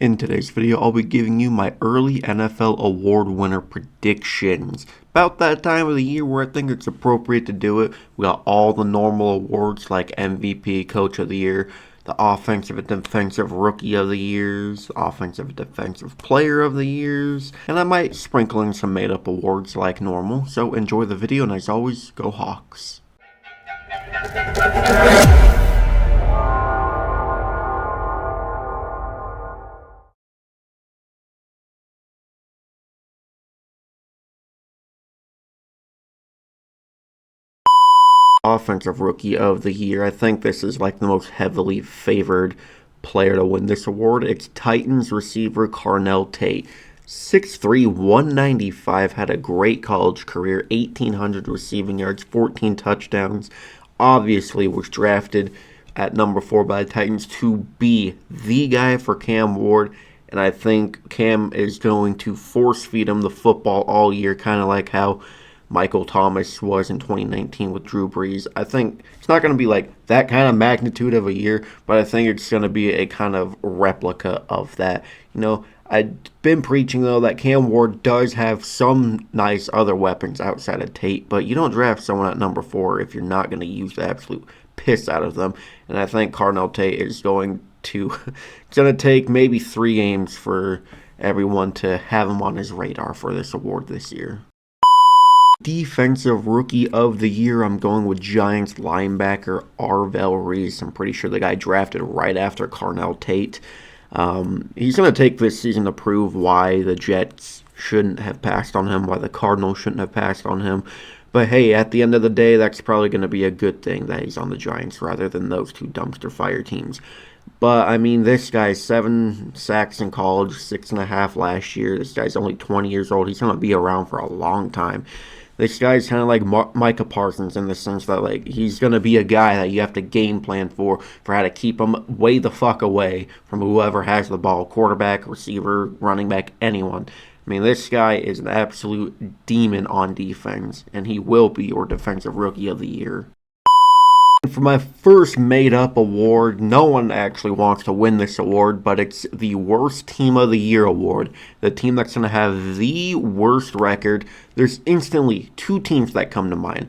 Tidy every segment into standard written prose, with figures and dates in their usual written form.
In today's video, I'll be giving you my early NFL award winner predictions. About that time of the year where I think it's appropriate to do it. We got all the normal awards like MVP, Coach of the Year, the Offensive and Defensive Rookie of the Years, Offensive and Defensive Player of the Years, and I might sprinkle in some made up awards like normal. So enjoy the video, and as always, go Hawks. Offensive Rookie of the Year. I think this is like the most heavily favored player to win this award. It's Titans receiver Carnell Tate. 6'3", 195, had a great college career, 1,800 receiving yards, 14 touchdowns. Obviously was drafted at number 4 by the Titans to be the guy for Cam Ward. And I think Cam is going to force feed him the football all year, kind of like how Michael Thomas was in 2019 with Drew Brees. I think it's not going to be like that kind of magnitude of a year, but I think it's going to be a kind of replica of that. You know, I've been preaching, though, that Cam Ward does have some nice other weapons outside of Tate, but you don't draft someone at number 4 if you're not going to use the absolute piss out of them. And I think Carnell Tate is going to it's going to take maybe 3 games for everyone to have him on his radar for this award this year. Defensive Rookie of the Year, I'm going with Giants linebacker Arvell Reese. I'm pretty sure the guy drafted right after Carnell Tate. He's going to take this season to prove why the Jets shouldn't have passed on him, why the Cardinals shouldn't have passed on him. But hey, at the end of the day, that's probably going to be a good thing that he's on the Giants rather than those 2 dumpster fire teams. But, I mean, this guy's 7 sacks in college, 6.5 last year. This guy's only 20 years old. He's going to be around for a long time. This guy's kind of like Micah Parsons in the sense that, like, he's going to be a guy that you have to game plan for how to keep him way the fuck away from whoever has the ball, quarterback, receiver, running back, anyone. I mean, this guy is an absolute demon on defense, and he will be your Defensive Rookie of the Year. For my first made-up award, no one actually wants to win this award, but it's the Worst Team of the Year award. The team that's going to have the worst record. There's instantly 2 teams that come to mind.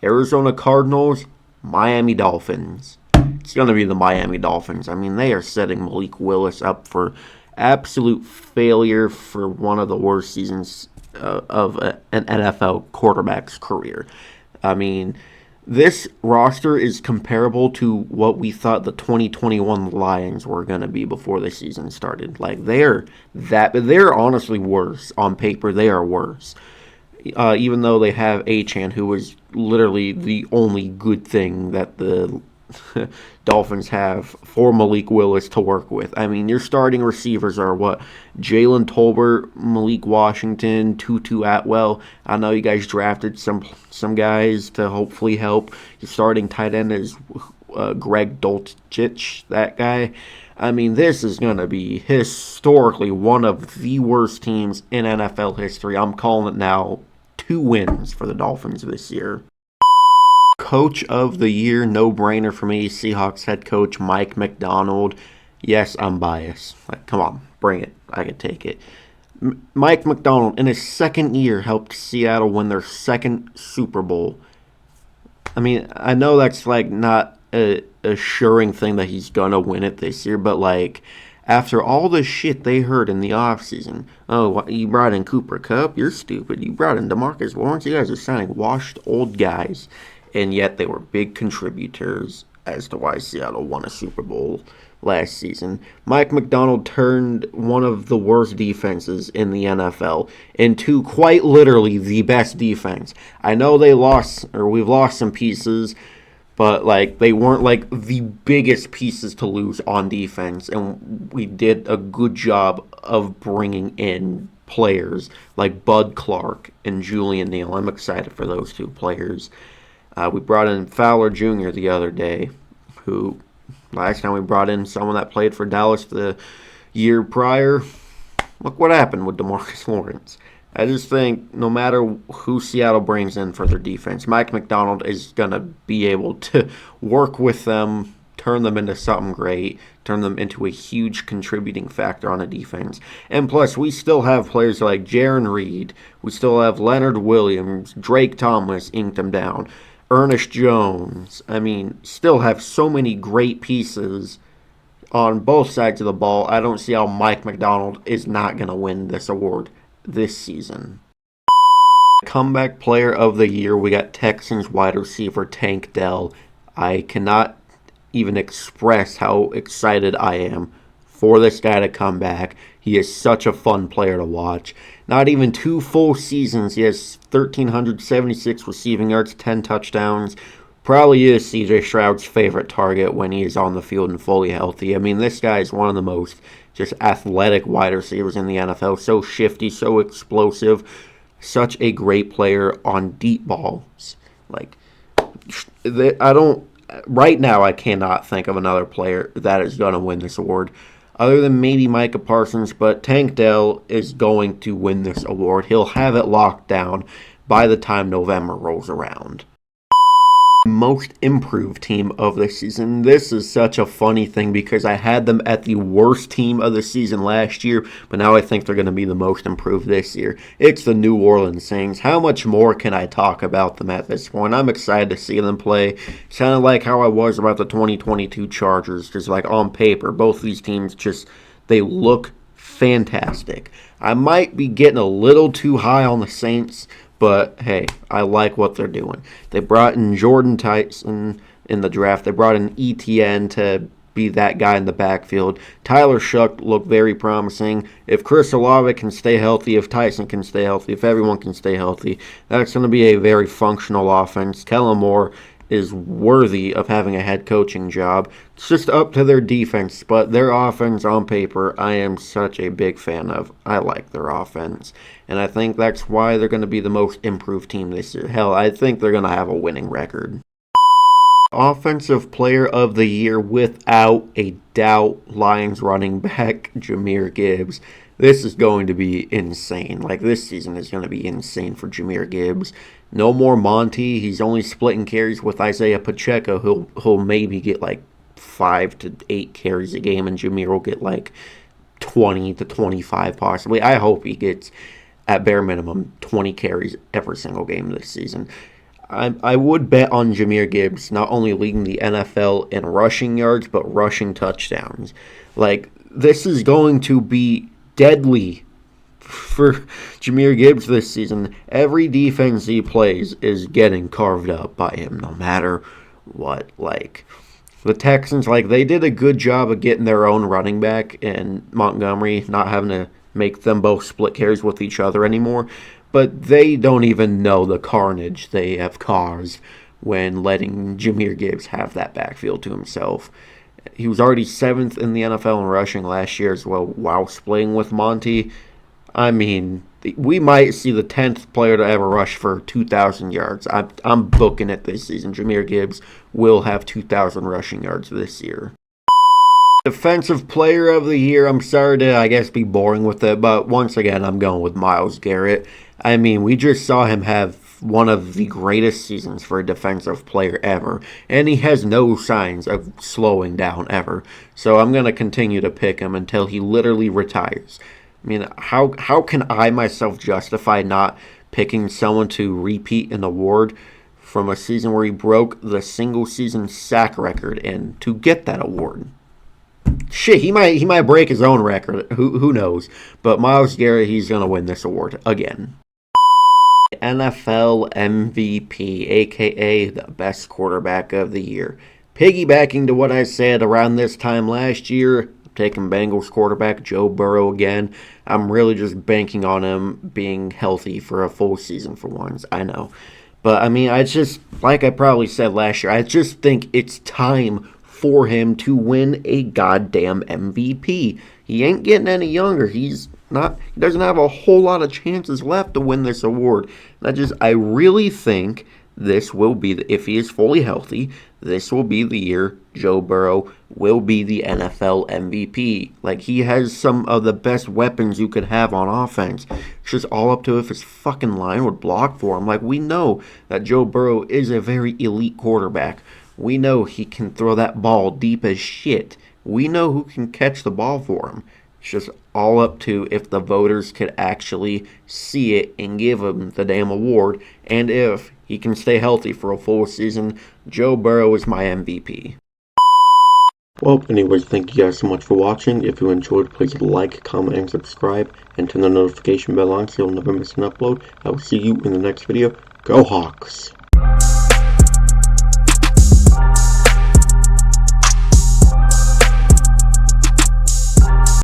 Arizona Cardinals, Miami Dolphins. It's going to be the Miami Dolphins. I mean, they are setting Malik Willis up for absolute failure for one of the worst seasons of an NFL quarterback's career. I mean, this roster is comparable to what we thought the 2021 Lions were going to be before the season started. Like, they're honestly worse. On paper, they are worse. Even though they have Achane, who was literally the only good thing that the Dolphins have for Malik Willis to work with. I mean, your starting receivers are what? Jalen Tolbert, Malik Washington, Tutu Atwell. I know you guys drafted some guys to hopefully help. Your starting tight end is Greg Dulcich, that guy. I mean, this is going to be historically one of the worst teams in NFL history. I'm calling it now. 2 wins for the Dolphins this year. Coach of the Year, no-brainer for me, Seahawks head coach Mike Macdonald. Yes, I'm biased. Like, come on, bring it. I can take it. Mike Macdonald, in his second year, helped Seattle win their 2nd Super Bowl. I mean, I know that's, like, not a assuring thing that he's going to win it this year, but, like, after all the shit they heard in the offseason, oh, you brought in Cooper Kupp? You're stupid. You brought in DeMarcus Lawrence? You guys are signing washed old guys. And yet they were big contributors as to why Seattle won a Super Bowl last season. Mike Macdonald turned one of the worst defenses in the NFL into quite literally the best defense. I know we've lost some pieces, but like they weren't like the biggest pieces to lose on defense, and we did a good job of bringing in players like Bud Clark and Julian Neal. I'm excited for those 2 players. We brought in Fowler Jr. the other day, who last time we brought in someone that played for Dallas the year prior. Look what happened with DeMarcus Lawrence. I just think no matter who Seattle brings in for their defense, Mike Macdonald is going to be able to work with them turn them into something great, turn them into a huge contributing factor on a defense. And plus, we still have players like Jarran Reed. We still have Leonard Williams. Drake Thomas inked him down. Ernest Jones. I mean, still have so many great pieces on both sides of the ball. I don't see how Mike Macdonald is not going to win this award this season. Comeback player of the year, we got Texans wide receiver Tank Dell. I cannot even express how excited I am for this guy to come back. He is such a fun player to watch. Not even 2 full seasons. He has 1,376 receiving yards, 10 touchdowns. Probably is CJ Stroud's favorite target when he is on the field and fully healthy. I mean, this guy is one of the most just athletic wide receivers in the NFL. So shifty, so explosive. Such a great player on deep balls. Right now, I cannot think of another player that is going to win this award other than maybe Micah Parsons, but Tank Dell is going to win this award. He'll have it locked down by the time November rolls around. Most improved team of the season. This is such a funny thing because I had them at the worst team of the season last year, but now I think they're going to be the most improved this year. It's the New Orleans Saints. How much more can I talk about them at this point? I'm excited to see them play. It's kind of like how I was about the 2022 Chargers, because like on paper, both these teams they look fantastic. I might be getting a little too high on the Saints, but, hey, I like what they're doing. They brought in Jordan Tyson in the draft. They brought in ETN to be that guy in the backfield. Tyler Shuck looked very promising. If Chris Olave can stay healthy, if Tyson can stay healthy, if everyone can stay healthy, that's going to be a very functional offense. Kellen Moore is worthy of having a head coaching job. It's just up to their defense, but their offense on paper, I am such a big fan of. I like their offense, and I think that's why they're going to be the most improved team this year. Hell, I think they're going to have a winning record. Offensive Player of the Year, without a doubt, Lions running back Jahmyr Gibbs. This is going to be insane. This season is going to be insane for Jahmyr Gibbs. No more Monty. He's only splitting carries with Isaiah Pacheco. He'll maybe get 5 to 8 carries a game, and Jahmyr will get 20 to 25 possibly. I hope he gets, at bare minimum, 20 carries every single game this season. I would bet on Jahmyr Gibbs not only leading the NFL in rushing yards, but rushing touchdowns. This is going to be deadly for Jahmyr Gibbs this season. Every defense he plays is getting carved up by him, no matter what. The Texans, they did a good job of getting their own running back in Montgomery, not having to make them both split carries with each other anymore. But they don't even know the carnage they have caused when letting Jahmyr Gibbs have that backfield to himself. He was already 7th in the NFL in rushing last year as well, while splitting with Monty. I mean, we might see the 10th player to ever rush for 2,000 yards. I'm booking it this season. Jahmyr Gibbs will have 2,000 rushing yards this year. Defensive Player of the Year, I'm sorry to, be boring with it, but once again, I'm going with Myles Garrett. I mean, we just saw him have one of the greatest seasons for a defensive player ever, and he has no signs of slowing down ever. So I'm going to continue to pick him until he literally retires. I mean, how can I myself justify not picking someone to repeat an award from a season where he broke the single-season sack record and to get that award? Shit, he might break his own record. Who knows? But Myles Garrett, he's going to win this award again. NFL MVP, a.k.a. the best quarterback of the year. Piggybacking to what I said around this time last year, I'm taking Bengals quarterback Joe Burrow again. I'm really just banking on him being healthy for a full season for once. I know. But, I mean, like I probably said last year, I just think it's time for him to win a goddamn MVP. He ain't getting any younger. He doesn't have a whole lot of chances left to win this award. I really think this will be, if he is fully healthy, this will be the year Joe Burrow will be the NFL MVP. He has some of the best weapons you could have on offense. It's just all up to if his fucking line would block for him. We know that Joe Burrow is a very elite quarterback. We know he can throw that ball deep as shit. We know who can catch the ball for him. It's just all up to if the voters could actually see it and give him the damn award, and if he can stay healthy for a full season. Joe Burrow is my MVP. Well, anyways, thank you guys so much for watching. If you enjoyed, please like, comment, and subscribe, and turn the notification bell on so you'll never miss an upload. I will see you in the next video. Go Hawks!